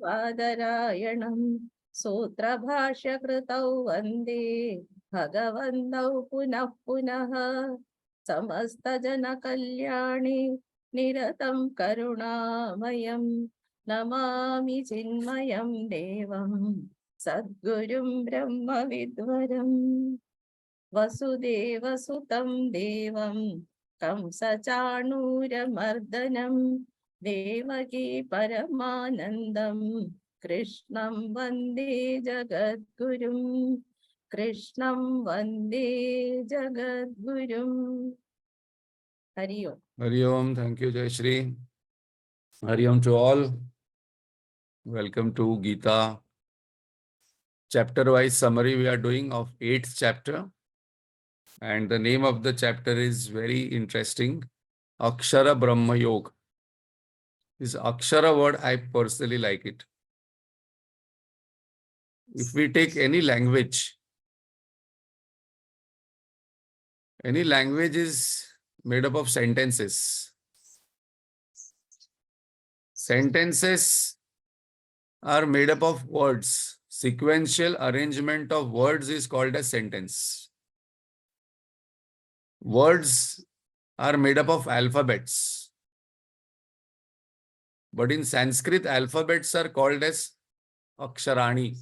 वादरायणं सूत्रभाष्यकृतौ वन्दे भगवन्तौ पुनः पुनः समस्तजनकल्याणे निरतं करुणामयं नमामि चिन्मयं देवं सद्गुरुं ब्रह्मविद्वरम् वसुदेवसुतं देवं कंसचाणूरमर्दनं देवकी परमानन्दं कृष्णं वन्दे जगद्गुरुं कृष्णं वन्दे जगद्गुरुं हरि ओम। Hari Om. Thank you, Jai Shri. Hari Om to all. Welcome to Gita. Chapter-wise summary we are doing of 8th chapter. And the name of the chapter is very interesting. Akshar Brahma Yoga. This Akshara word, I personally like it. If we take any language is made up of sentences. Sentences are made up of words. Sequential arrangement of words is called a sentence. Words are made up of alphabets. But in Sanskrit, alphabets are called as Aksharani.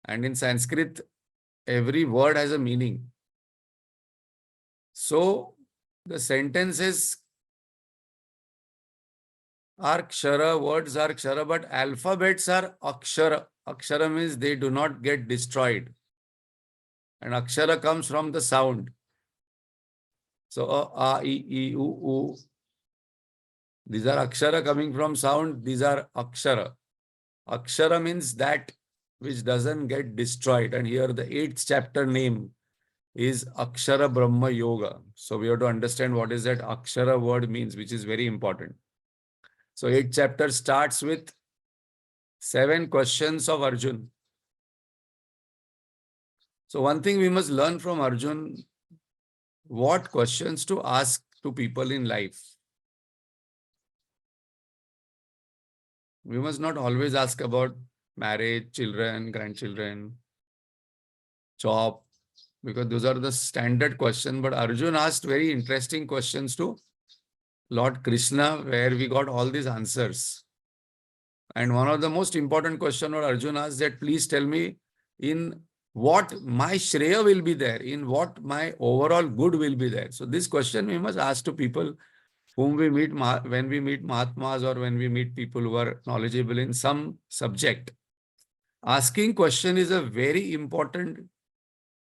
And in Sanskrit, every word has a meaning. So, the sentences are Kshara, words are Kshara, but alphabets are Akshara. Akshara means they do not get destroyed. And Akshara comes from the sound. So, A, I, U, U. These are Akshara coming from sound. These are Akshara. Akshara means that which doesn't get destroyed. And here the 8th chapter name is Akshar Brahma Yoga. So we have to understand what is that Akshara word means, which is very important. So 8th chapter starts with 7 questions of Arjun. So one thing we must learn from Arjun, what questions to ask to people in life. We must not always ask about marriage, children, grandchildren, job, because those are the standard questions. But Arjun asked very interesting questions to Lord Krishna, where we got all these answers. And one of the most important questions what Arjun asked that, please tell me in what my Shreya will be there, in what my overall good will be there. So this question we must ask to people whom we meet when we meet Mahatmas or when we meet people who are knowledgeable in some subject. Asking question is a very important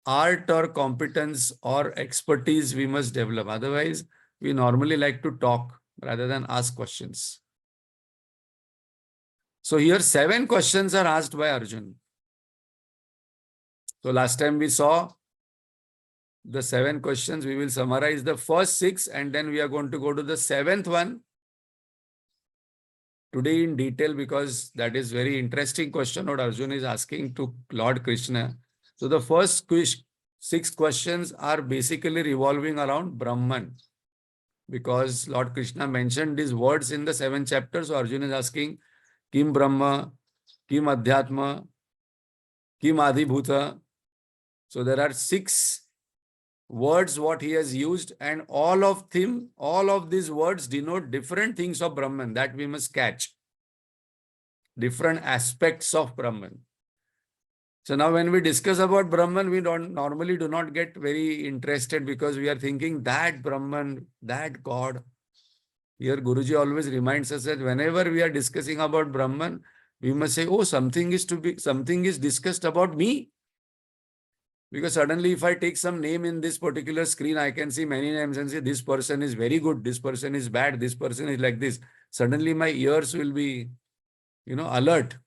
art or competence or expertise we must develop. Otherwise, we normally like to talk rather than ask questions. So here 7 questions are asked by Arjun. So last time we saw the 7 questions. We will summarize the first 6 and then we are going to go to the 7th one today in detail, because that is very interesting question what Arjun is asking to Lord Krishna. So the first 6 questions are basically revolving around Brahman, because Lord Krishna mentioned these words in the 7th chapter. So Arjun is asking, Kim Brahma, Kim Adhyatma, Kim Adhibhuta. So there are 6 words what he has used, and all of these words denote different things of Brahman that we must catch. Different aspects of Brahman. So now when we discuss about Brahman, we normally do not get very interested because we are thinking that Brahman, that God. Here Guruji always reminds us that whenever we are discussing about Brahman, we must say, oh, something is discussed about me. Because suddenly if I take some name in this particular screen, I can see many names and say, this person is very good, this person is bad, this person is like this. Suddenly my ears will be, alert.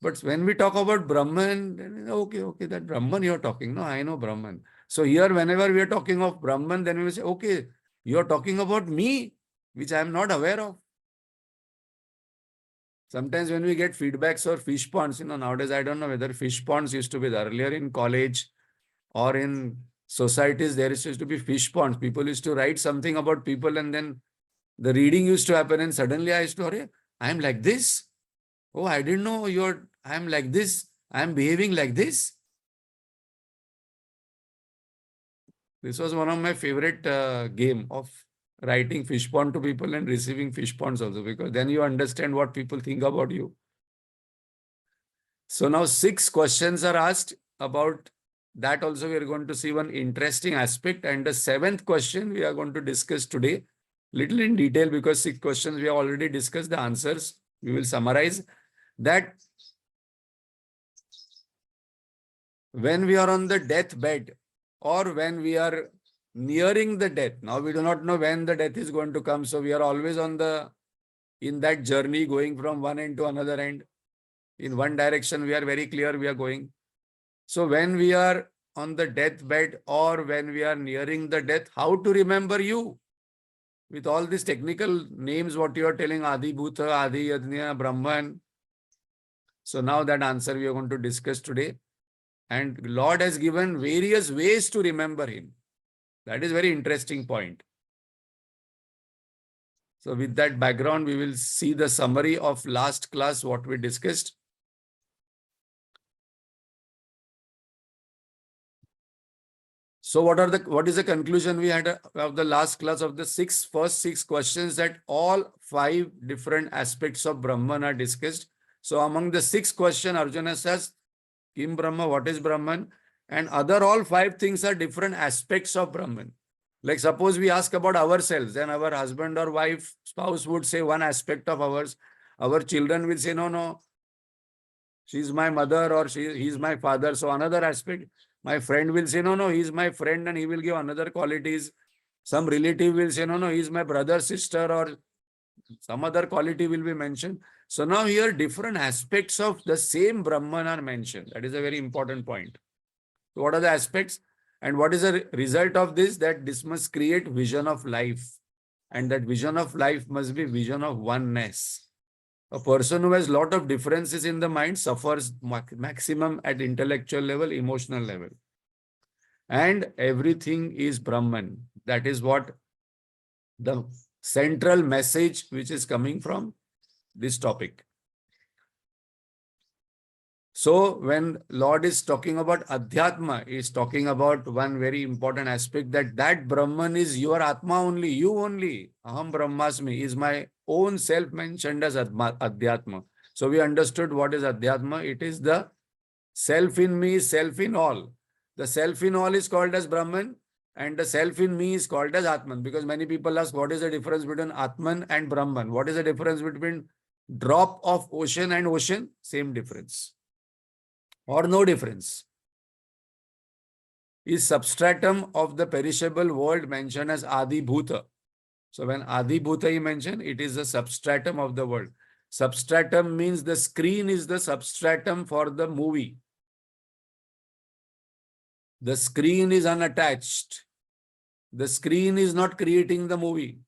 But when we talk about Brahman, okay, that Brahman you're talking. No, I know Brahman. So here, whenever we are talking of Brahman, then we will say, okay, you're talking about me, which I am not aware of. Sometimes when we get feedbacks or fish ponds, nowadays I don't know whether fish ponds used to be there. Earlier in college or in societies, there used to be fish ponds. People used to write something about people and then The reading used to happen and suddenly I used to, "Arey, I'm like this. Oh, I didn't know I'm like this. I'm behaving like this." This was one of my favorite game of writing fish pond to people and receiving fish ponds also, because then you understand what people think about you. So now 6 questions are asked about that. Also, we are going to see one interesting aspect. And the 7th question we are going to discuss today, little in detail, because 6 questions we have already discussed the answers. We will summarize that when we are on the deathbed or when we are nearing the death. Now we do not know when the death is going to come. So we are always in that journey going from one end to another end. In one direction, we are very clear we are going. So when we are on the deathbed or when we are nearing the death, how to remember you? With all these technical names, what you are telling, Adi Bhuta, Adi Yajna, Brahman. So now that answer we are going to discuss today. And Lord has given various ways to remember him. That is very interesting point. So with that background, we will see the summary of last class, what we discussed. So what is the conclusion we had of the last class of the first six questions, that all 5 different aspects of Brahman are discussed. So among the 6 questions, Arjuna says, Kim Brahma, what is Brahman? And other all 5 things are different aspects of Brahman. Like suppose we ask about ourselves, then our husband or wife, spouse would say one aspect of ours. Our children will say, no, she's my mother or he's my father. So another aspect. My friend will say, no, he's my friend, and he will give another qualities. Some relative will say, no, he's my brother, sister, or some other quality will be mentioned. So now here different aspects of the same Brahman are mentioned. That is a very important point. So what are the aspects? And what is the result of this? That this must create vision of life. And that vision of life must be vision of oneness. A person who has lot of differences in the mind suffers maximum at intellectual level, emotional level. And everything is Brahman. That is what the central message which is coming from this topic. So when Lord is talking about Adhyatma, he is talking about one very important aspect, that Brahman is your Atma only, you only. Aham Brahmasmi is my own self mentioned as Adhyatma. So we understood what is Adhyatma. It is the self in me, self in all. The self in all is called as Brahman, and the self in me is called as Atman. Because many people ask, what is the difference between Atman and Brahman? What is the difference between drop of ocean and ocean? Same difference. Or no difference. Is substratum of the perishable world mentioned as Adi Bhuta. So when Adi Bhuta he mentioned, it is the substratum of the world. Substratum means the screen is the substratum for the movie. The screen is unattached. The screen is not creating the movie.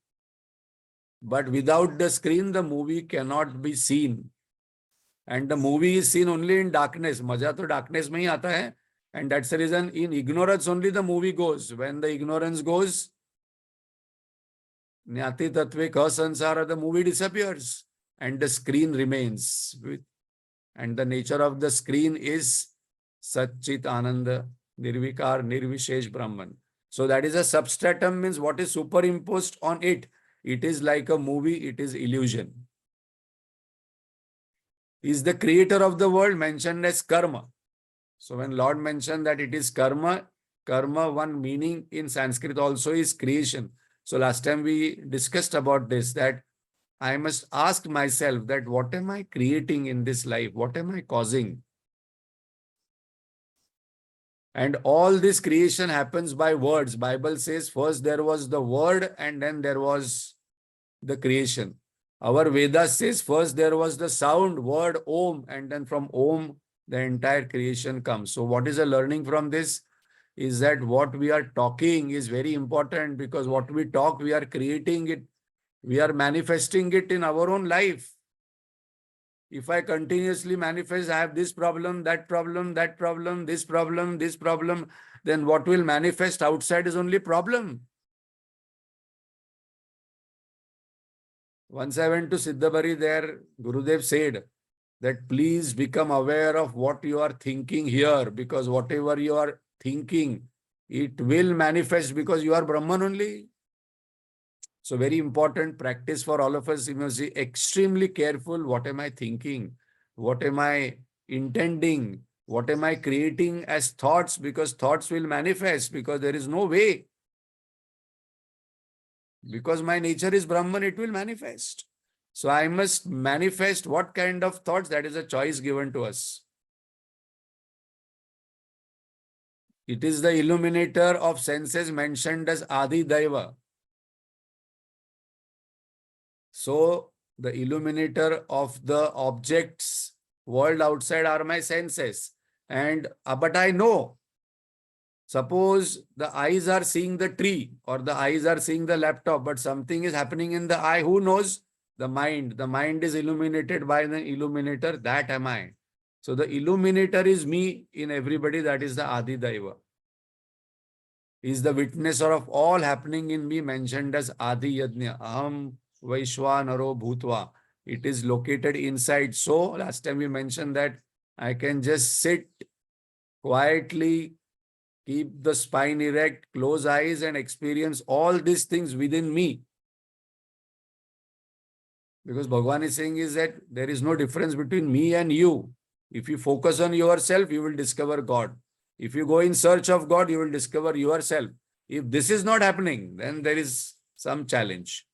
But without the screen, the movie cannot be seen. And the movie is seen only in darkness. Maja to darkness mein hi aata hai. And that's the reason in ignorance only the movie goes. When the ignorance goes, Nyati Tatve Ka Sansara, the movie disappears and the screen remains. And the nature of the screen is Satchit Ananda, Nirvikar, Nirvishesh Brahman. So that is a substratum, means what is superimposed on it. It is like a movie, it is illusion. Is the creator of the world mentioned as karma. So when Lord mentioned that it is karma, one meaning in Sanskrit also is creation. So last time we discussed about this, that I must ask myself that what am I creating in this life? What am I causing? And all this creation happens by words. Bible says first there was the word and then there was the creation. Our Vedas says first there was the sound, word, Om, and then from Om, the entire creation comes. So what is the learning from this? Is that what we are talking is very important, because what we talk, we are creating it. We are manifesting it in our own life. If I continuously manifest, I have this problem, that problem, that problem, this problem, then what will manifest outside is only problem. Once I went to Siddhabari, there Gurudev said that please become aware of what you are thinking here, because whatever you are thinking, it will manifest, because you are Brahman only. So very important practice for all of us. You must be extremely careful. What am I thinking? What am I intending? What am I creating as thoughts? Because thoughts will manifest, because there is no way. Because my nature is Brahman, it will manifest. So I must manifest what kind of thoughts. That is a choice given to us. It is the illuminator of senses mentioned as Adi Daiva. So the illuminator of the objects world outside are my senses. And but I know, suppose the eyes are seeing the tree or the eyes are seeing the laptop, but something is happening in the eye. Who knows? The mind. The mind is illuminated by the illuminator. That am I. So the illuminator is me in everybody. That is the Adi Daiva. Is the witnesser of all happening in me, mentioned as Adi Yajna. Aham Vaishwanaro Bhutva. It is located inside. So last time we mentioned that I can just sit quietly, keep the spine erect, close eyes and experience all these things within me. Because Bhagavan is saying is that there is no difference between me and you. If you focus on yourself, you will discover God. If you go in search of God, you will discover yourself. If this is not happening, then there is some challenge.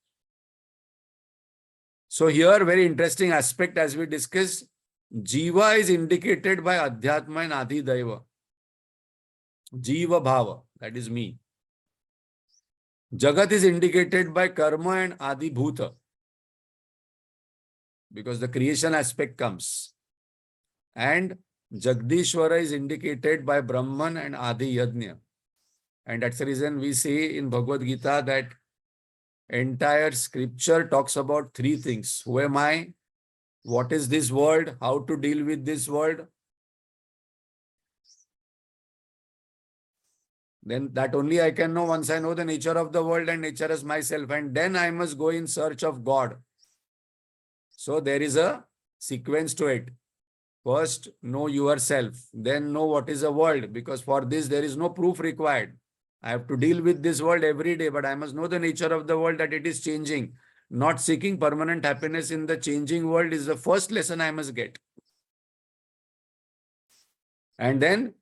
So here, very interesting aspect as we discussed, Jiva is indicated by Adhyatma and Adi Daiva. Jiva Bhava, that is me. Jagat is indicated by Karma and Adi Bhuta, because the creation aspect comes. And Jagdishwara is indicated by Brahman and Adi Yajna. And that's the reason we say in Bhagavad Gita that entire scripture talks about three things. Who am I? What is this world? How to deal with this world? Then that only I can know once I know the nature of the world and nature as myself. And then I must go in search of God. So there is a sequence to it. First, know yourself. Then know what is a world. Because for this, there is no proof required. I have to deal with this world every day, but I must know the nature of the world, that it is changing. Not seeking permanent happiness in the changing world is the first lesson I must get. And then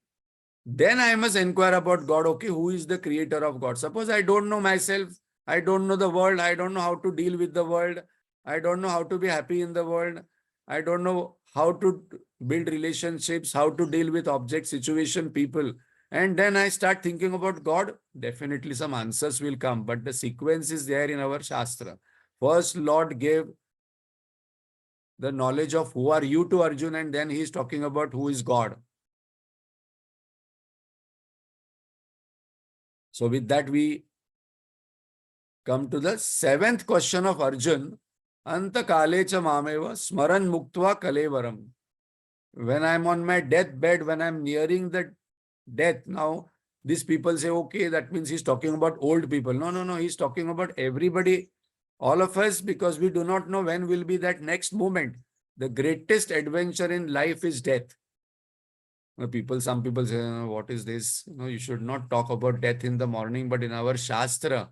I must inquire about God. Okay, who is the creator of God? Suppose I don't know myself. I don't know the world. I don't know how to deal with the world. I don't know how to be happy in the world. I don't know how to build relationships, how to deal with objects, situation, people. And then I start thinking about God. Definitely some answers will come. But the sequence is there in our Shastra. First, Lord gave the knowledge of who are you to Arjun, and then he is talking about who is God. So with that, we come to the seventh question of Arjun. Anta kalecha mameva smaran muktva kalevaram. When I'm on my deathbed, when I'm nearing the death, now these people say, okay, that means he's talking about old people. No, no, no, he's talking about everybody, all of us, because we do not know when will be that next moment. The greatest adventure in life is death. Some people say, what is this? You should not talk about death in the morning, but in our Shastra,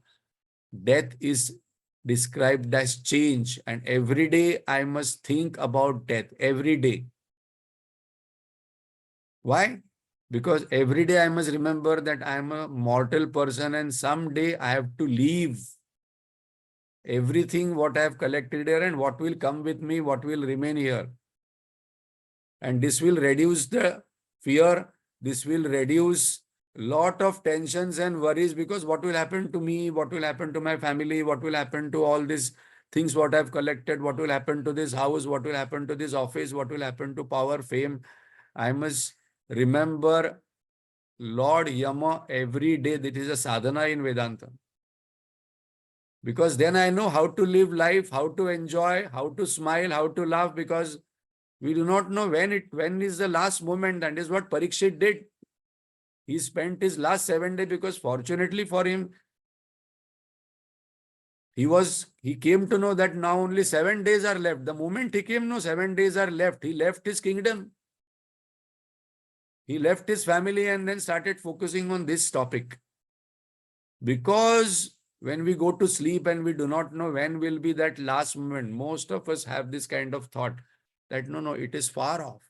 death is described as change. And every day I must think about death. Every day. Why? Because every day I must remember that I am a mortal person and someday I have to leave everything what I have collected here and what will come with me, what will remain here. And this will reduce the fear. This will reduce lot of tensions and worries, because what will happen to me, what will happen to my family, what will happen to all these things what I've collected, what will happen to this house, what will happen to this office, what will happen to power, fame. I must remember Lord Yama every day. That is a sadhana in Vedanta. Because then I know how to live life, how to enjoy, how to smile, how to laugh, because we do not know when is the last moment. That is what Parikshit did. He spent his last 7 days because fortunately for him, He came to know that now only 7 days are left. The moment he came, no, 7 days are left. He left his kingdom. He left his family and then started focusing on this topic. Because when we go to sleep and we do not know when will be that last moment, most of us have this kind of thought that no, it is far off.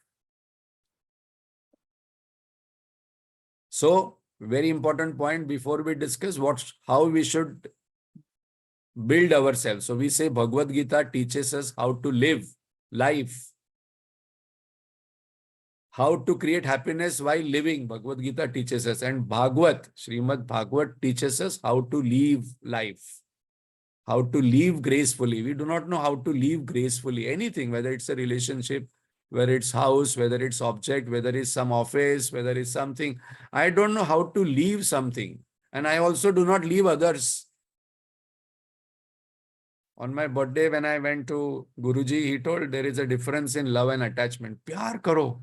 So, very important point before we discuss how we should build ourselves. So we say Bhagavad Gita teaches us how to live life, how to create happiness while living. Bhagavad Gita teaches us, and Srimad Bhagavad teaches us how to live life, how to live gracefully. We do not know how to live gracefully. Anything, whether it's a relationship, whether it's house, whether it's object, whether it's some office, whether it's something. I don't know how to leave something. And I also do not leave others. On my birthday, when I went to Guruji, he told there is a difference in love and attachment. Pyar karo.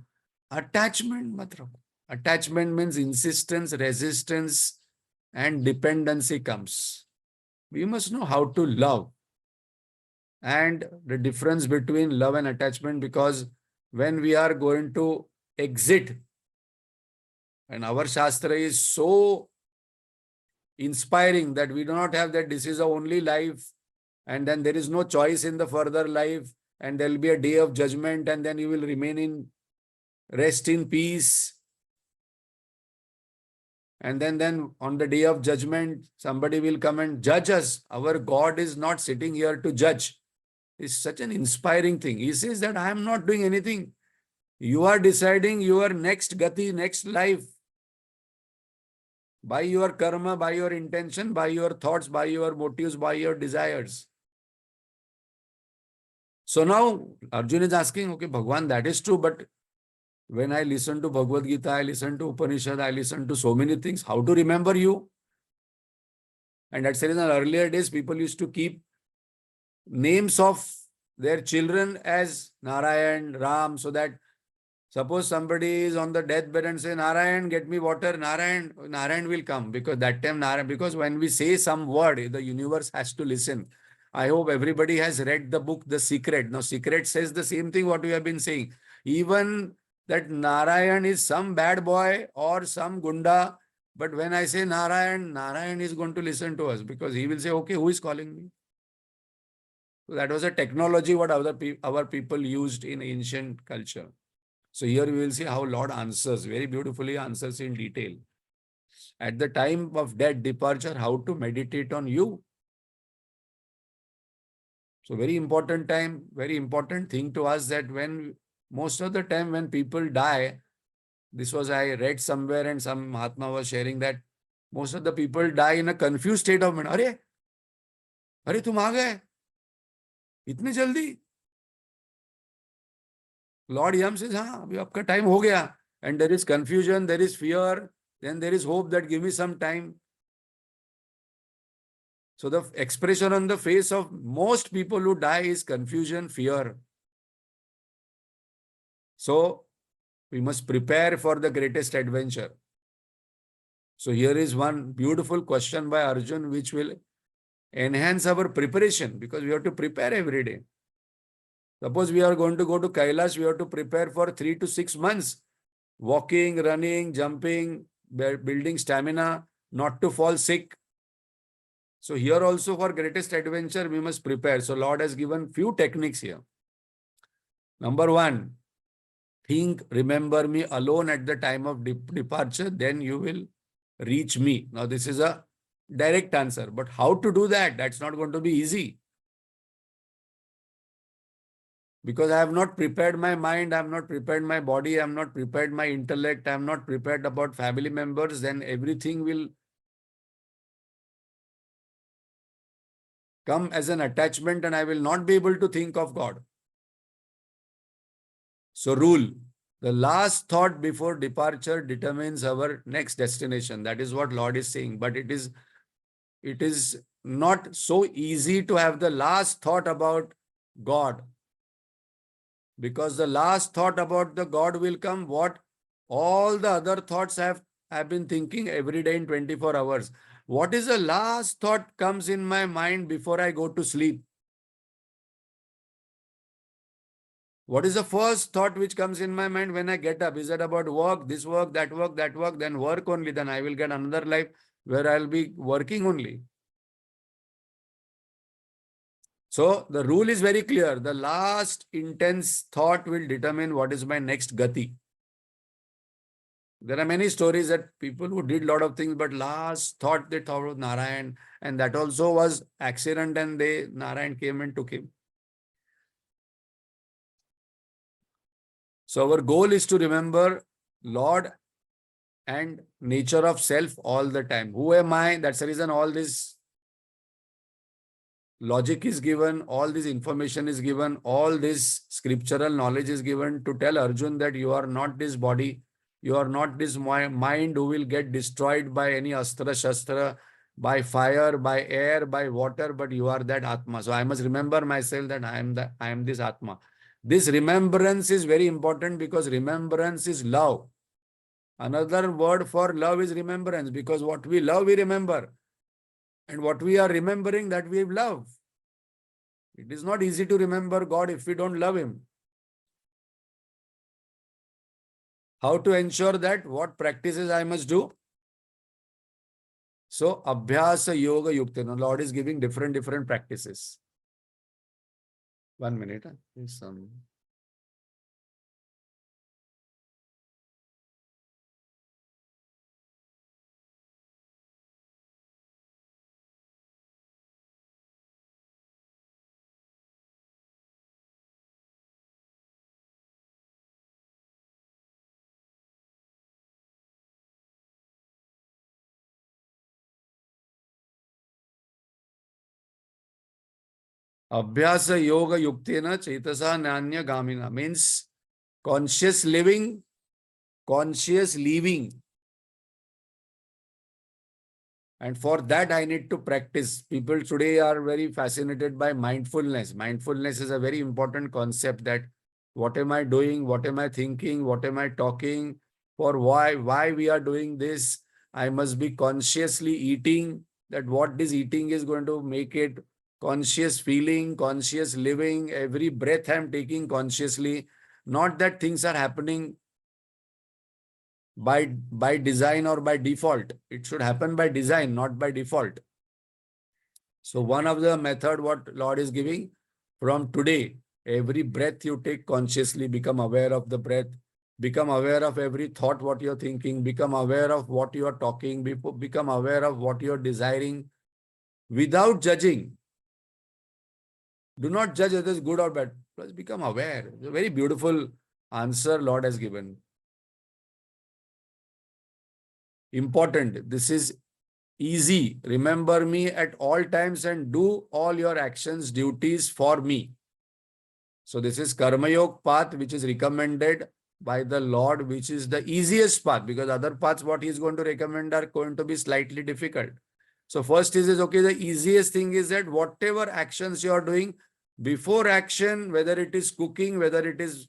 Attachment mat rakho. Attachment means insistence, resistance, and dependency comes. We must know how to love. And the difference between love and attachment, because when we are going to exit, and our Shastra is so inspiring that we do not have that this is the only life, and then there is no choice in the further life, and there will be a day of judgment, and then you will remain in rest in peace. And then on the day of judgment, somebody will come and judge us. Our God is not sitting here to judge. It's such an inspiring thing. He says that I am not doing anything. You are deciding your next gati, next life. By your karma, by your intention, by your thoughts, by your motives, by your desires. So now Arjun is asking, okay, Bhagwan, that is true, but when I listen to Bhagavad Gita, I listen to Upanishad, I listen to so many things, how to remember you? And that's the reason earlier days, people used to keep names of their children as Narayan, Ram, so that suppose somebody is on the deathbed and say, Narayan, get me water, Narayan will come, because that time Narayan, because when we say some word, the universe has to listen. I hope everybody has read the book, The Secret. Now, Secret says the same thing what we have been saying. Even that Narayan is some bad boy or some gunda, but when I say Narayan is going to listen to us, because he will say, okay, who is calling me? So that was a technology what our people used in ancient culture. So here we will see how Lord answers, very beautifully answers in detail. At the time of death, departure, how to meditate on you. So very important time, very important thing to us, that when most of the time when people die, this was I read somewhere and some Mahatma was sharing that most of the people die in a confused state of mind. अरे तुम आ गए इतनी जल्दी. Lord Yam says, हाँ अभी आपका time हो गया. And there is confusion, there is fear, then there is hope that give me some time. So the expression on the face of most people who die is confusion, fear. So we must prepare for the greatest adventure. So here is one beautiful question by Arjun, which will enhance our preparation, because we have to prepare every day. Suppose we are going to go to Kailash, we have to prepare for 3 to 6 months. Walking, running, jumping, building stamina, not to fall sick. So here also for greatest adventure, we must prepare. So Lord has given few techniques here. Number 1, think, remember me alone at the time of departure, then you will reach me. Now this is a direct answer, but how to do that? That's not going to be easy. Because I have not prepared my mind, I have not prepared my body, I have not prepared my intellect, I have not prepared about family members, then everything will come as an attachment and I will not be able to think of God. So rule, the last thought before departure determines our next destination. That is what Lord is saying. But it is not so easy to have the last thought about God. Because the last thought about the God will come, what all the other thoughts have been thinking every day in 24 hours. What is the last thought comes in my mind before I go to sleep? What is the first thought which comes in my mind when I get up? Is it about work, this work, that work, that work? Then work only. Then I will get another life where I'll be working only. So the rule is very clear. The last intense thought will determine what is my next gati. There are many stories that people who did a lot of things, but last thought they thought of Narayan, and that also was accident, and Narayan came and took him. So our goal is to remember Lord and nature of self all the time. Who am I? That's the reason all this logic is given, all this information is given, all this scriptural knowledge is given to tell Arjun that you are not this body, you are not this mind who will get destroyed by any astra shastra, by fire, by air, by water, but you are that Atma. So I must remember myself that I am this Atma. This remembrance is very important because remembrance is love. Another word for love is remembrance, because what we love, we remember. And what we are remembering, that we love. It is not easy to remember God if we don't love Him. How to ensure that? What practices I must do? So, Abhyasa Yoga Yukta. Now, Lord is giving different practices. 1 minute. Some... Abhyasa Yoga Yuktena Chaitasa Nanya Gamina means conscious living, conscious leaving. And for that, I need to practice. People today are very fascinated by mindfulness. Mindfulness is a very important concept, that what am I doing? What am I thinking? What am I talking? For why we are doing this? I must be consciously eating, that what this eating is going to make it conscious feeling, conscious living. Every breath I'm taking consciously, not that things are happening by design or by default. It should happen by design, not by default. So one of the method what Lord is giving, from today, every breath you take consciously, become aware of the breath, become aware of every thought what you're thinking, become aware of what you are talking, become aware of what you're desiring, without judging. Do not judge others good or bad. Just become aware. It's a very beautiful answer Lord has given. Important. This is easy. Remember me at all times and do all your actions, duties for me. So this is Karma Yoga path, which is recommended by the Lord, which is the easiest path, because other paths what he is going to recommend are going to be slightly difficult. So first is okay, the easiest thing is that whatever actions you are doing, before action, whether it is cooking, whether it is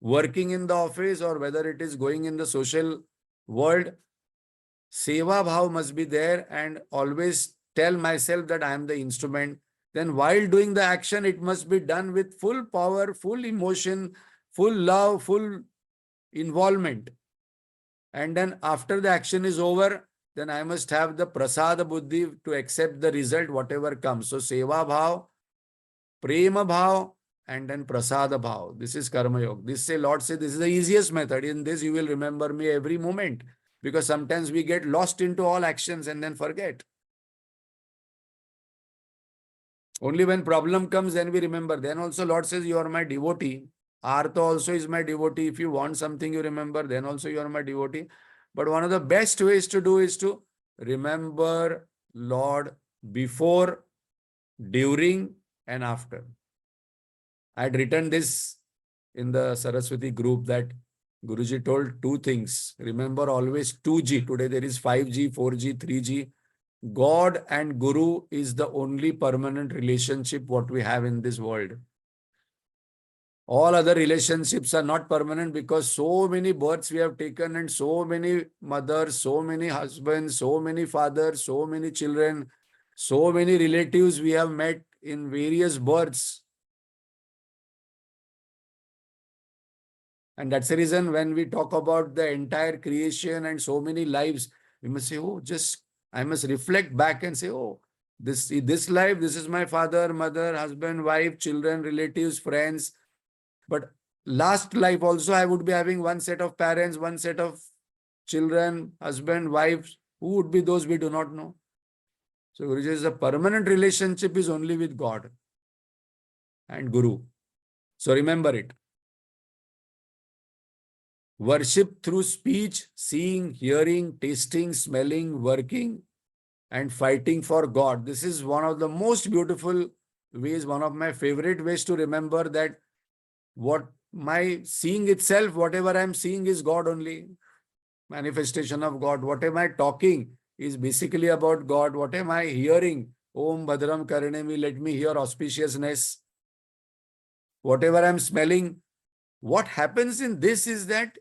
working in the office, or whether it is going in the social world, Seva bhav must be there, and always tell myself that I am the instrument. Then while doing the action, it must be done with full power, full emotion, full love, full involvement. And then after the action is over, then I must have the prasada buddhi to accept the result, whatever comes. So seva bhav, prema bhav, and then prasada bhav. This is karma yoga. Lord say, this is the easiest method. In this, you will remember me every moment. Because sometimes we get lost into all actions and then forget. Only when problem comes, then we remember. Then also Lord says, you are my devotee. Artha also is my devotee. If you want something, you remember, then also you are my devotee. But one of the best ways to do is to remember Lord before, during, and after. I had written this in the Saraswati group that Guruji told two things. Remember always 2G. Today there is 5G, 4G, 3G. God and Guru is the only permanent relationship what we have in this world. All other relationships are not permanent because so many births we have taken and so many mothers, so many husbands, so many fathers, so many children, so many relatives we have met in various births. And that's the reason when we talk about the entire creation and so many lives, we must say, oh, I must reflect back and say, oh, this life, this is my father, mother, husband, wife, children, relatives, friends. But last life also, I would be having one set of parents, one set of children, husband, wife. Who would be those we do not know? So, Guruji says, a permanent relationship is only with God and Guru. So, remember it. Worship through speech, seeing, hearing, tasting, smelling, working, and fighting for God. This is one of the most beautiful ways, one of my favorite ways to remember that what my seeing itself, whatever I'm seeing is God only, manifestation of God. What am I talking is basically about God. What am I hearing? Om Bhadram Karinemi, let me hear auspiciousness. Whatever I'm smelling, what happens in this is that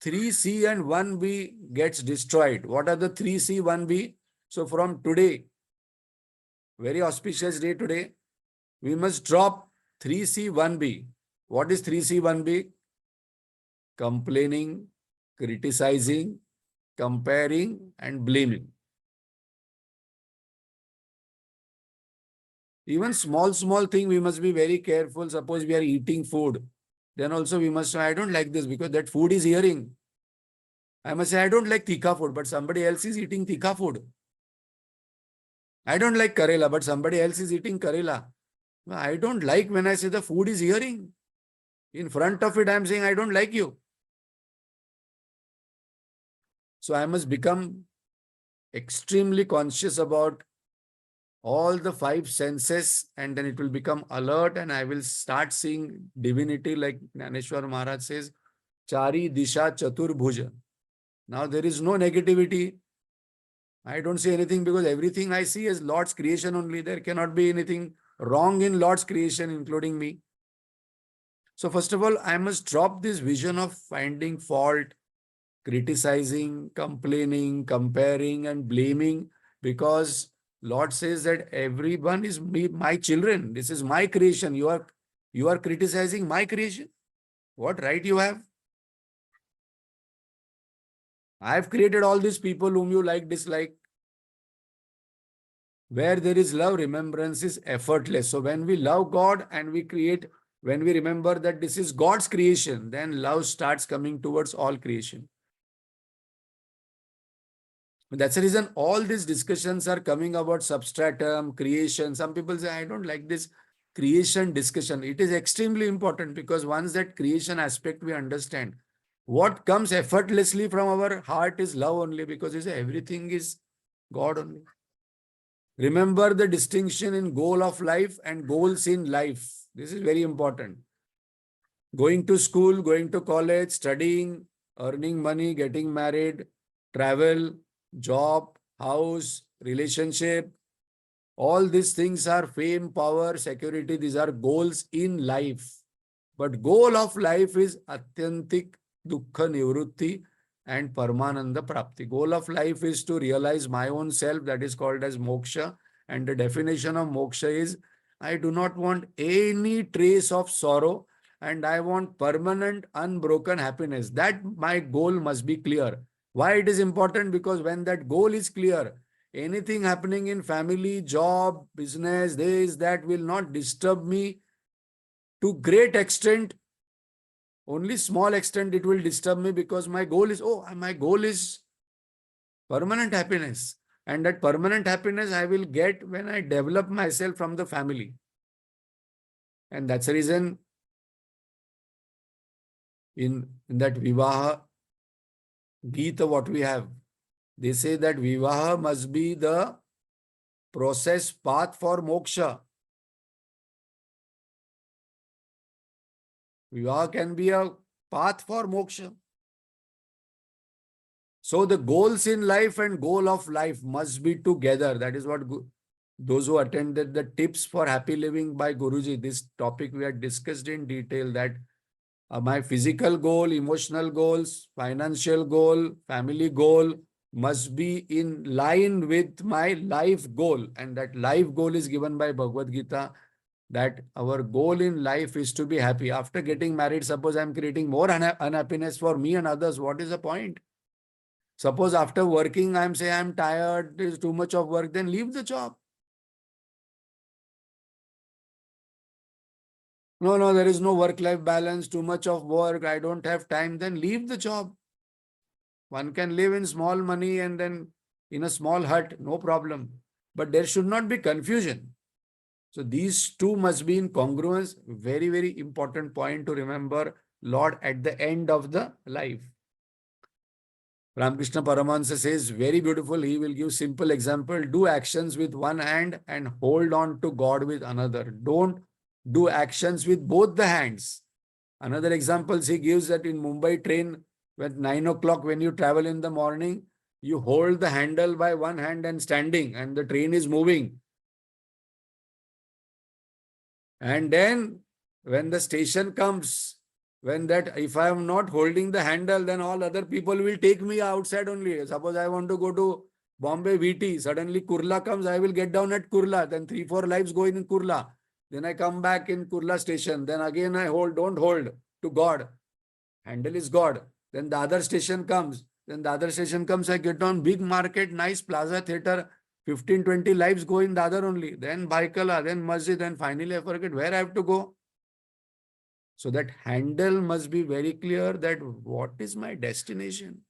3C and 1B gets destroyed. What are the 3C, 1B? So from today, very auspicious day today, we must drop 3C, 1B. What is 3C, 1B? Complaining, criticizing, comparing, and blaming. Even small thing, we must be very careful. Suppose we are eating food, then also we must say, I don't like this because that food is hearing. I must say, I don't like tikha food, but somebody else is eating tikha food. I don't like Karela, but somebody else is eating Karela. I don't like when I say the food is hearing. In front of it, I am saying, I don't like you. So I must become extremely conscious about all the 5 senses, and then it will become alert and I will start seeing divinity like Jnaneshwar Maharaj says, Chari Disha Chatur Bhuja. Now there is no negativity. I don't see anything because everything I see is Lord's creation only. There cannot be anything wrong in Lord's creation, including me. So first of all, I must drop this vision of finding fault, criticizing, complaining, comparing, and blaming, because Lord says that everyone is my children. This is my creation. You are criticizing my creation. What right you have? I have created all these people whom you like, dislike. Where there is love, remembrance is effortless. So when we love God and when we remember that this is God's creation, then love starts coming towards all creation. That's the reason all these discussions are coming about substratum, creation. Some people say, I don't like this creation discussion. It is extremely important because once that creation aspect we understand, what comes effortlessly from our heart is love only, because everything is God only. Remember the distinction in goal of life and goals in life. This is very important. Going to school, going to college, studying, earning money, getting married, travel, job, house, relationship, all these things are fame, power, security. These are goals in life. But goal of life is Atyantik Dukkha Nivrutti and Paramananda Prapti. Goal of life is to realize my own self, that is called as moksha. And the definition of moksha is, I do not want any trace of sorrow and I want permanent, unbroken happiness. That my goal must be clear. Why it is important? Because when that goal is clear, anything happening in family, job, business, this, that will not disturb me to great extent. Only small extent it will disturb me because my goal is permanent happiness. And that permanent happiness I will get when I develop myself from the family. And that's the reason in that Vivaha Gita, what we have, they say that Vivaha must be the process path for moksha. Vivaha can be a path for moksha. So the goals in life and goal of life must be together. That is what those who attended the tips for happy living by Guruji, this topic we had discussed in detail, that my physical goal, emotional goals, financial goal, family goal must be in line with my life goal. And that life goal is given by Bhagavad Gita, that our goal in life is to be happy. After getting married, suppose I'm creating more unhappiness for me and others, what is the point? Suppose after working, I'm saying I'm tired, there's too much of work, then leave the job. No, there is no work-life balance, too much of work, I don't have time, then leave the job. One can live in small money and then in a small hut, no problem. But there should not be confusion. So these two must be in congruence. Very, very important point to remember, Lord at the end of the life. Ramakrishna Paramahansa says, very beautiful. He will give simple example. Do actions with one hand and hold on to God with another. Don't do actions with both the hands. Another example he gives, that in Mumbai train, at 9 o'clock when you travel in the morning, you hold the handle by one hand and standing, and the train is moving. And then when the station comes, if I am not holding the handle, then all other people will take me outside only. Suppose I want to go to Bombay VT, suddenly Kurla comes, I will get down at Kurla, then 3-4 lives go in Kurla. Then I come back in Kurla station, then again I don't hold to God. Handle is God. Then the other station comes. I get on big market, nice plaza theater, 15-20 lives go in the other only. Then Baikala, then Masjid, then finally I forget where I have to go. So that handle must be very clear, that what is my destination?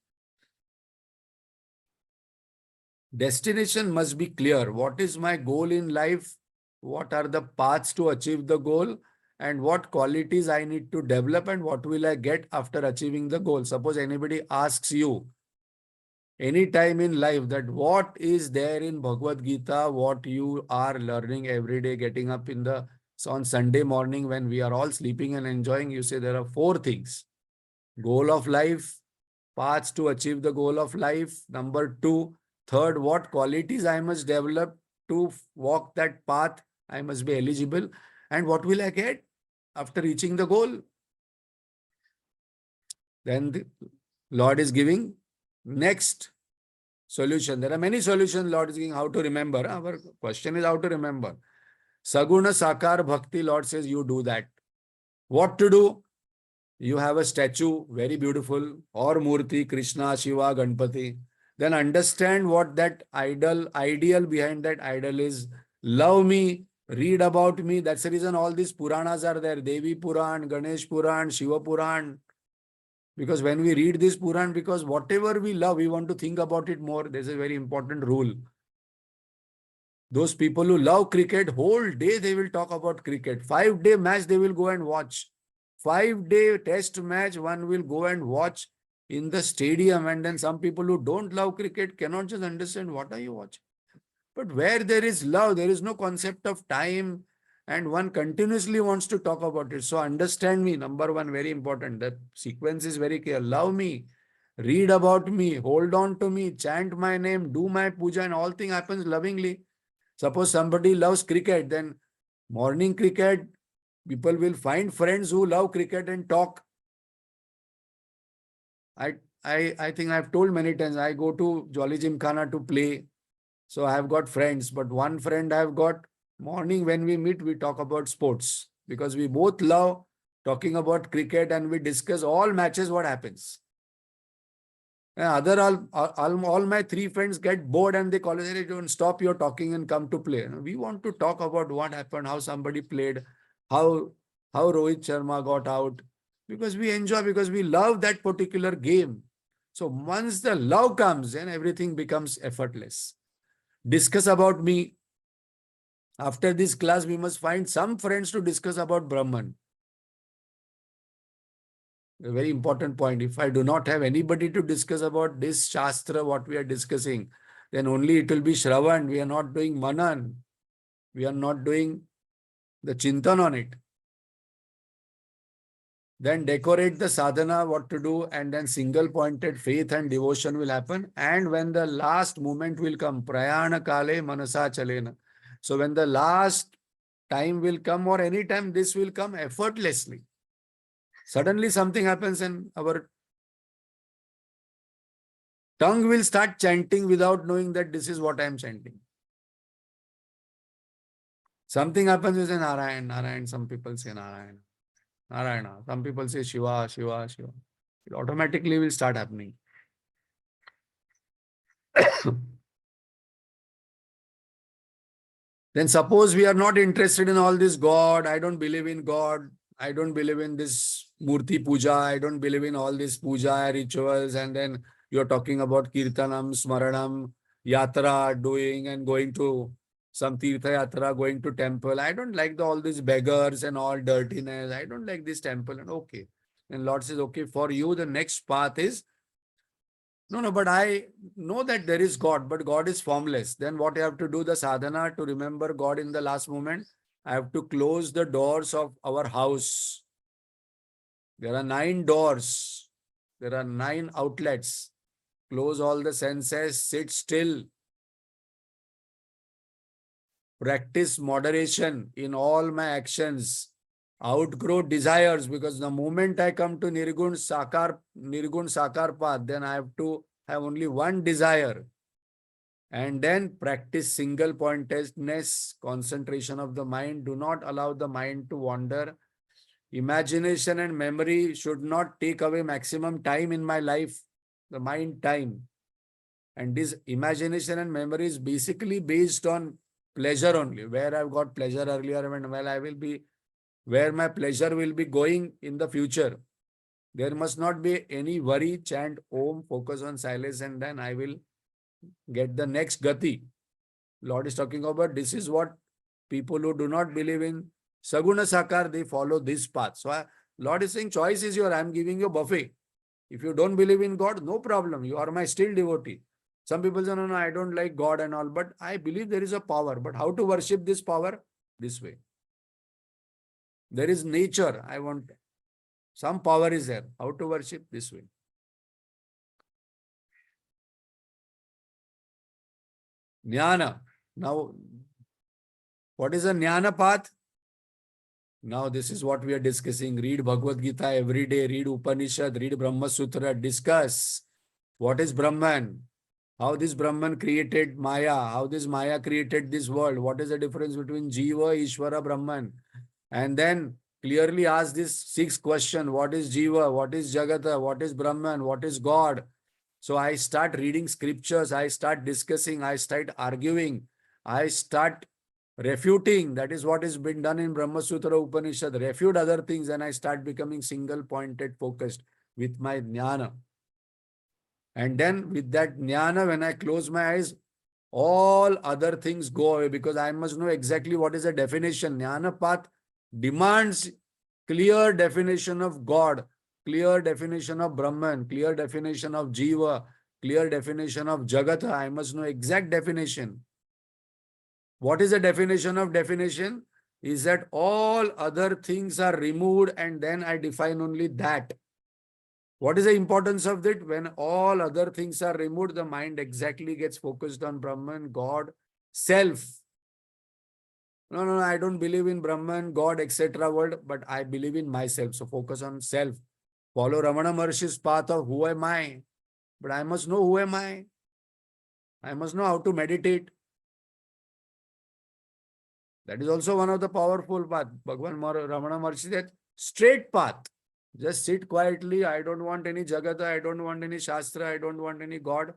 Destination must be clear. What is my goal in life? What are the paths to achieve the goal? And what qualities I need to develop, and what will I get after achieving the goal? Suppose anybody asks you any time in life that what is there in Bhagavad Gita, what you are learning every day, getting up on Sunday morning when we are all sleeping and enjoying, you say there are 4 things. Goal of life, paths to achieve the goal of life. Number 2, third, what qualities I must develop to walk that path. I must be eligible. And what will I get after reaching the goal? Then the Lord is giving next solution. There are many solutions Lord is giving how to remember. Our question is how to remember. Saguna Sakar Bhakti, Lord says you do that. What to do? You have a statue, very beautiful, or Murti, Krishna, Shiva, Ganpati. Then understand what that ideal behind that idol is. Love me, read about me. That's the reason all these Puranas are there. Devi Puran, Ganesh Puran, Shiva Puran. Because when we read this Puran, because whatever we love, we want to think about it more. There's a very important rule. Those people who love cricket, whole day they will talk about cricket. 5-day match they will go and watch. 5-day test match one will go and watch in the stadium. And then some people who don't love cricket cannot just understand what are you watching. But where there is love, there is no concept of time, and one continuously wants to talk about it. So understand me, number 1, very important. The sequence is very clear. Love me, read about me, hold on to me, chant my name, do my puja, and all thing happens lovingly. Suppose somebody loves cricket, then morning cricket, people will find friends who love cricket and talk. I think I've told many times, I go to Jolly Gymkhana to play. So I have got friends, but one friend I've got, morning when we meet, we talk about sports because we both love talking about cricket and we discuss all matches, what happens. All my 3 friends get bored and they call us, hey, don't stop your talking and come to play. We want to talk about what happened, how somebody played, how Rohit Sharma got out, because we enjoy, because we love that particular game. So once the love comes, then everything becomes effortless. Discuss about me. After this class, we must find some friends to discuss about Brahman. A very important point. If I do not have anybody to discuss about this Shastra, what we are discussing, then only it will be Shravan. We are not doing Manan. We are not doing the Chintan on it. Then decorate the sadhana, what to do, and then single pointed faith and devotion will happen. And when the last moment will come, Prayana Kale Manasa Chalena, So when the last time will come or any time, this will come effortlessly. Suddenly something happens and our tongue will start chanting without knowing that this is what I am chanting. Something happens, you say Narayan, Narayan. Some people say Narayan, Narayana. Some people say Shiva, Shiva, Shiva. It automatically will start happening. Then suppose we are not interested in all this God, I don't believe in God, I don't believe in this Murti Puja, I don't believe in all these puja rituals, and then you're talking about Kirtanam, Smaranam, Yatra, doing and going to some Tirtha Yatra, going to temple. I don't like all these beggars and all dirtiness. I don't like this temple. And okay. And Lord says, okay, for you, the next path is no, but I know that there is God, but God is formless. Then what you have to do, the sadhana to remember God in the last moment, I have to close the doors of our house. There are 9 doors. There are 9 outlets. Close all the senses, sit still. Practice moderation in all my actions. Outgrow desires, because the moment I come to Nirgun Sakar path, then I have to have only one desire. And then practice single pointedness, concentration of the mind. Do not allow the mind to wander. Imagination and memory should not take away maximum time in my life, the mind time. And this imagination and memory is basically based on pleasure only. Where I've got pleasure earlier and well, I will be where my pleasure will be going in the future. There must not be any worry. Chant Om, focus on silence, and then I will get the next gati. Lord is talking about this is what people who do not believe in Saguna Sakar, they follow this path. So Lord is saying, choice is your, I am giving you buffet. If you don't believe in God, no problem. You are my still devotee. Some people say, no, no, I don't like God and all, but I believe there is a power. But how to worship this power? This way. There is nature. I want some power is there. How to worship? This way. Jnana. Now, what is a jnana path? Now, this is what we are discussing. Read Bhagavad Gita every day. Read Upanishad. Read Brahma Sutra. Discuss what is Brahman. How this Brahman created Maya. How this Maya created this world. What is the difference between Jiva, Ishvara, Brahman? And then clearly ask this 6 question. What is Jiva? What is Jagata? What is Brahman? What is God? So I start reading scriptures. I start discussing. I start arguing. I start refuting. That is what has been done in Brahma Sutra Upanishad. Refute other things and I start becoming single pointed focused with my jnana. And then with that jnana, when I close my eyes, all other things go away because I must know exactly what is the definition. Jnana path demands clear definition of God, clear definition of Brahman, clear definition of Jiva, clear definition of Jagata. I must know exact definition. What is the definition of definition? Is that all other things are removed and then I define only that. What is the importance of that? When all other things are removed, the mind exactly gets focused on Brahman, God, self. No, no, no, I don't believe in Brahman, God, etc. word, but I believe in myself. So focus on self. Follow Ramana Maharshi's path of who am I? But I must know who am I. I must know how to meditate. That is also one of the powerful path. Ramana Maharshi said, straight path. Just sit quietly. I don't want any Jagata. I don't want any Shastra. I don't want any God.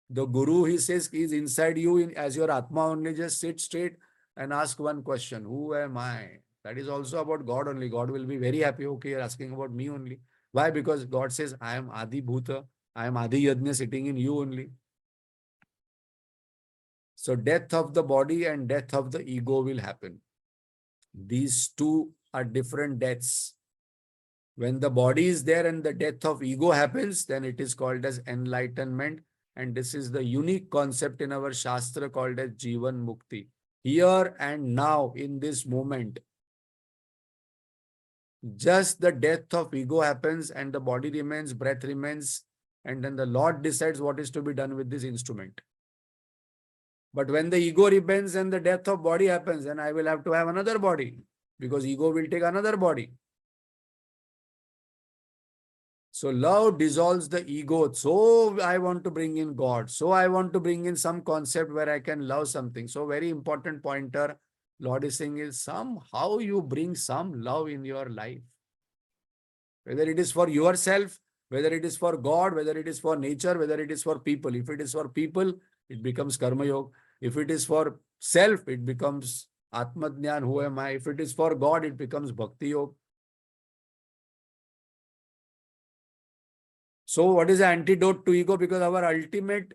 The Guru, he says, is inside you as your Atma only. Just sit straight and ask one question. Who am I? That is also about God only. God will be very happy. Okay, you're asking about me only. Why? Because God says, I am Adi Bhuta. I am Adi Yajna sitting in you only. So death of the body and death of the ego will happen. These two are different deaths. When the body is there and the death of ego happens, then it is called as enlightenment. And this is the unique concept in our Shastra called as Jivan Mukti. Here and now, in this moment, just the death of ego happens and the body remains, breath remains, and then the Lord decides what is to be done with this instrument. But when the ego rebends and the death of body happens, then I will have to have another body because ego will take another body. So love dissolves the ego. So I want to bring in God. So I want to bring in some concept where I can love something. So very important pointer Lord is saying is somehow you bring some love in your life. Whether it is for yourself, whether it is for God, whether it is for nature, whether it is for people. If it is for people, it becomes Karma Yoga. If it is for self, it becomes Atma Jnana, who am I? If it is for God, it becomes Bhakti Yoga. So what is the antidote to ego? Because our ultimate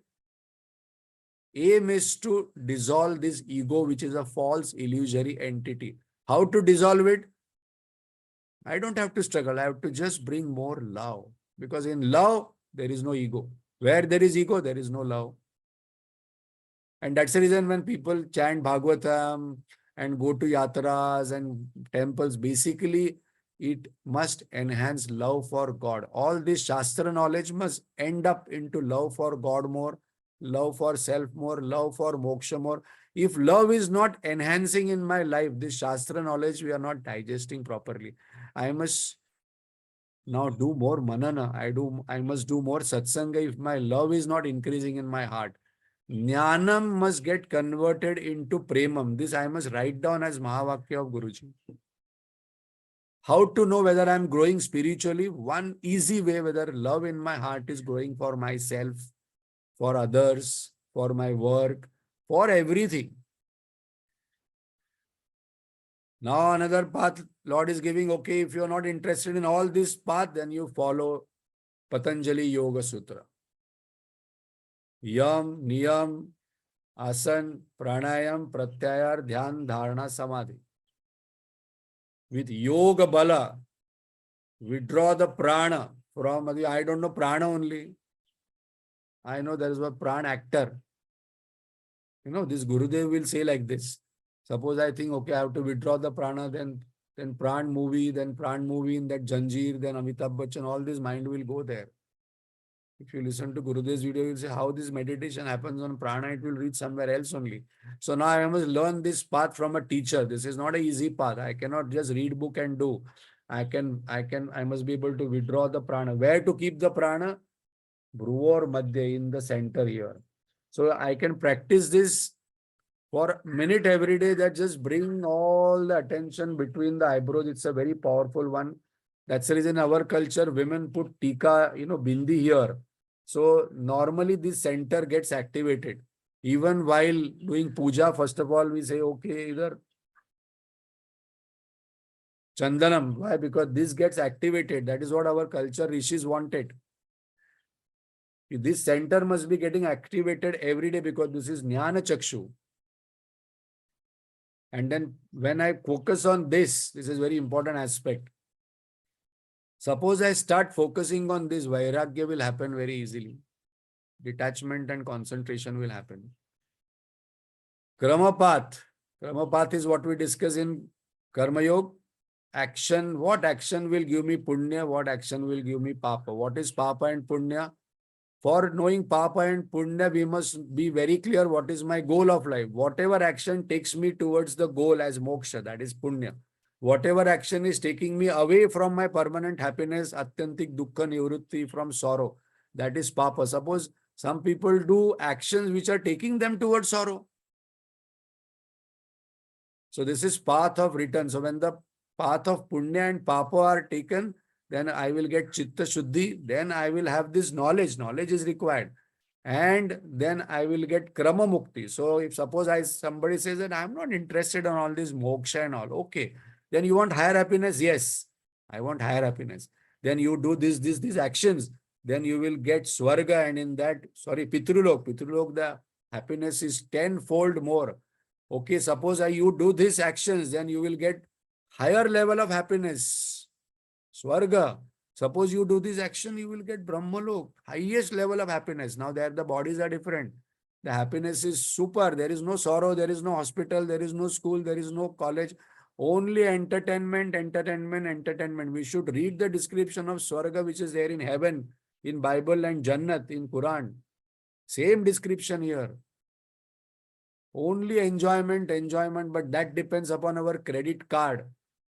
aim is to dissolve this ego, which is a false illusory entity. How to dissolve it? I don't have to struggle. I have to just bring more love. Because in love, there is no ego. Where there is ego, there is no love. And that's the reason when people chant Bhagavatam and go to yatras and temples, basically it must enhance love for God. All this Shastra knowledge must end up into love for God more, love for self more, love for moksha more. If love is not enhancing in my life, this Shastra knowledge we are not digesting properly. I must now do more manana. I must do more satsanga if my love is not increasing in my heart. Jnanam must get converted into premam. This I must write down as Mahavakya of Guruji. How to know whether I am growing spiritually? One easy way, whether love in my heart is growing for myself, for others, for my work, for everything. Now another path Lord is giving, okay, if you are not interested in all this path, then you follow Patanjali Yoga Sutra. Yam, Niyam, Asan, Pranayam, Pratyayar, Dhyan, Dharana, Samadhi. With Yoga Bala, withdraw the prana from, I don't know prana only. I know there is a prana actor. This Gurudev will say like this. Suppose I think, okay, I have to withdraw the prana, then pran movie in that Janjeer, then Amitabh Bachchan, all this mind will go there. If you listen to Gurudev's video, you'll say how this meditation happens on prana, it will reach somewhere else only. So now I must learn this path from a teacher. This is not an easy path. I cannot just read book and do. I must be able to withdraw the prana. Where to keep the prana? Bhruvor Madhya, in the center here. So I can practice this for a minute every day, that just bring all the attention between the eyebrows. It's a very powerful one. That's the reason in our culture, women put tika, bindi here. So normally this center gets activated. Even while doing puja, first of all, we say, okay, either chandanam. Why? Because this gets activated. That is what our culture rishis wanted. This center must be getting activated every day because this is jnana chakshu. And then when I focus on this is very important aspect. Suppose I start focusing on this, vairagya will happen very easily. Detachment and concentration will happen. Kramapath. Kramapath is what we discuss in Karma Yoga. Action. What action will give me punya? What action will give me papa? What is papa and punya? For knowing papa and punya, we must be very clear what is my goal of life. Whatever action takes me towards the goal as moksha, that is punya. Whatever action is taking me away from my permanent happiness, atyantik dukkha nivrutti, from sorrow, that is papa. Suppose some people do actions which are taking them towards sorrow. So this is path of return. So when the path of punya and papa are taken, then I will get chitta shuddhi, then I will have this knowledge. Knowledge is required. And then I will get krama mukti. So if suppose somebody says that I am not interested in all this moksha and all, okay. Then you want higher happiness? Yes, I want higher happiness. Then you do these actions. Then you will get swarga, and in that, pitrulok, the happiness is tenfold more. Okay, suppose you do these actions, then you will get higher level of happiness, swarga. Suppose you do this action, you will get Brahmalok, highest level of happiness. Now there the bodies are different. The happiness is super. There is no sorrow, there is no hospital, there is no school, there is no college. Only entertainment, entertainment, entertainment. We should read the description of Swarga which is there in heaven, in Bible, and Jannat in Quran. Same description here. Only enjoyment, enjoyment, but that depends upon our credit card,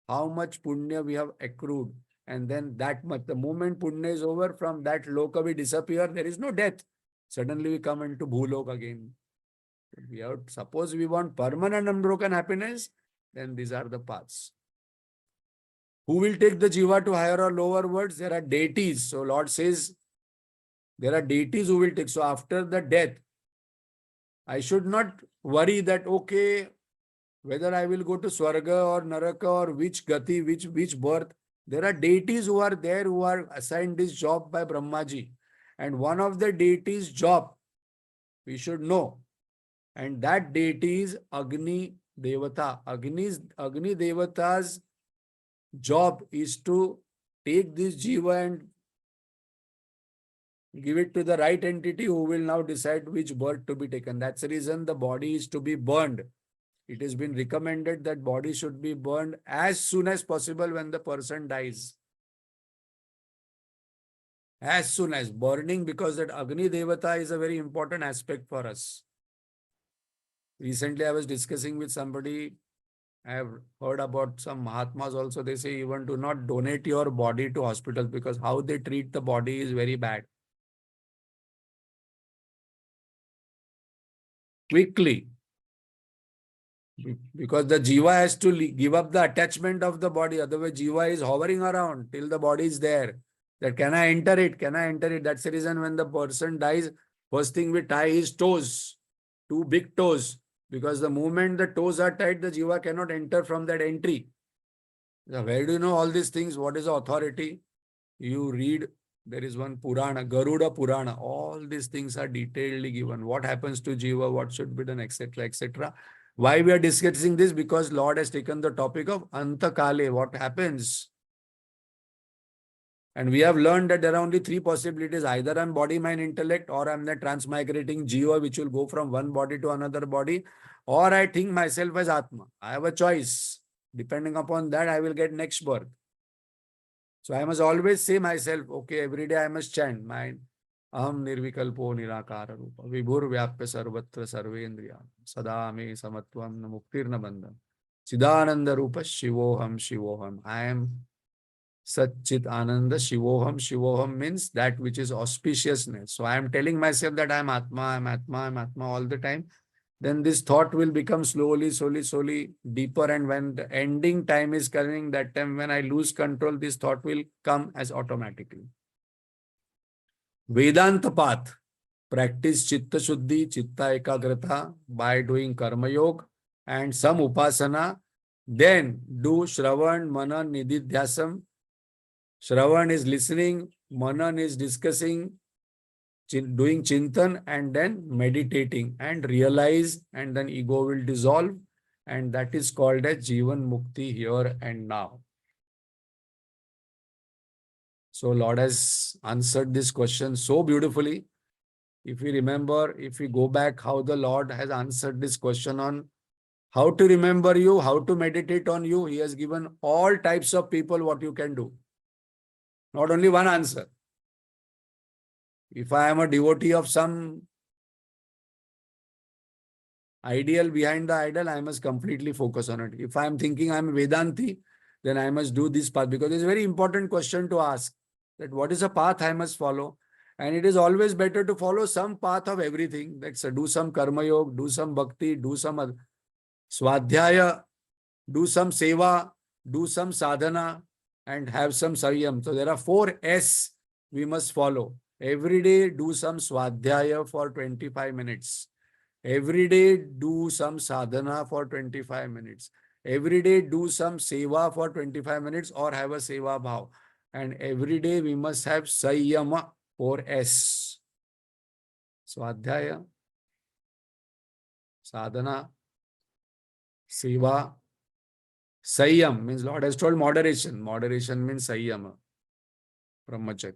how much punya we have accrued. And then that much, the moment punya is over, from that loka we disappear, there is no death. Suddenly we come into bhulok again. We have, suppose we want permanent unbroken happiness, then these are the paths. Who will take the jiva to higher or lower worlds? There are deities. So Lord says, there are deities who will take. So after the death, I should not worry that, okay, whether I will go to Swarga or Naraka or which Gati, which birth. There are deities who are there who are assigned this job by Brahmaji. And one of the deities' job, we should know. And that deity is Agni Devata. Agni Devata's job is to take this jiva and give it to the right entity who will now decide which birth to be taken. That's the reason the body is to be burned. It has been recommended that body should be burned as soon as possible when the person dies. As soon as burning, because that Agni Devata is a very important aspect for us. Recently, I was discussing with somebody. I have heard about some Mahatmas also. They say even do not donate your body to hospitals because how they treat the body is very bad. Quickly. Because the jiva has to give up the attachment of the body. Otherwise, jiva is hovering around till the body is there. That can I enter it? Can I enter it? That's the reason when the person dies, first thing we tie his toes, two big toes. Because the moment the toes are tied, the jiva cannot enter from that entry. Now, where do you know all these things? What is the authority? You read, there is one Purana, Garuda Purana. All these things are detailedly given. What happens to jiva, what should be done, etc., etc. Why we are discussing this? Because Lord has taken the topic of Antakale, what happens. And we have learned that there are only three possibilities. Either I'm body, mind, intellect, or I'm the transmigrating jiva, which will go from one body to another body, or I think myself as Atma. I have a choice. Depending upon that, I will get next birth. So I must always say myself, okay, every day I must chant, mind. Aham nirvikalpo nirakara rupa vibhur vyapya sarvatra sarvendriya sada me samatvam na muktir na bandhan Siddhananda rupa shivoham shivoham. I am Satchit Ananda Shivoham. Shivoham means that which is auspiciousness. So I am telling myself that I am Atma, I am Atma, I am Atma all the time. Then this thought will become slowly deeper. And when the ending time is coming, that time when I lose control, this thought will come as automatically. Vedanta path. Practice Chitta Shuddhi, Chitta Ekagrata by doing Karma Yoga and some Upasana. Then do Shravan, Manan, Nididhyasam. Shravan is listening, Manan is discussing, doing Chintan, and then meditating and realize, and then ego will dissolve. And that is called as Jivan Mukti here and now. So Lord has answered this question so beautifully. If we remember, if we go back, how the Lord has answered this question on how to remember you, how to meditate on you, He has given all types of people what you can do. Not only one answer. If I am a devotee of some ideal behind the idol, I must completely focus on it. If I am thinking I am a Vedanti, then I must do this path, because it's a very important question to ask, that what is a path I must follow? And it is always better to follow some path of everything. Like do some karma yoga, do some bhakti, do some swadhyaya, do some seva, do some sadhana, and have some savyam. So there are 4 S we must follow. Every day do some swadhyaya for 25 minutes. Every day do some sadhana for 25 minutes. Every day do some seva for 25 minutes or have a seva bhav. And every day we must have sayyama, 4 S. Swadhyaya, sadhana, seva, Sayyam means Lord has told moderation. Moderation means Sayyama. Brahmacharya.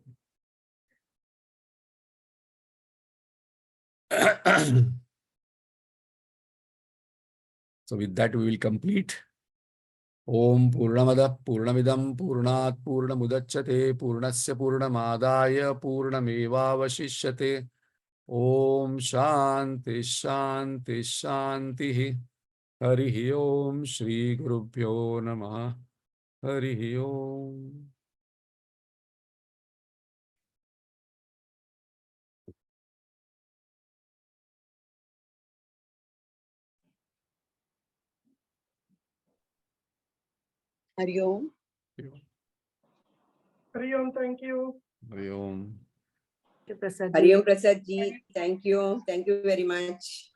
So with that we will complete. Om Purnamada Purnamidam Purnat Purnamudachyate Purnasya Purnamadaya Purnameva Vashishyate Om Shanti Shanti Shanti. Harihi Om Shri Gurubhyo Namaha. Harihi Om. Hari Om. Hari Om, thank you. Hari Om. Hari Om Prasad ji, thank you very much.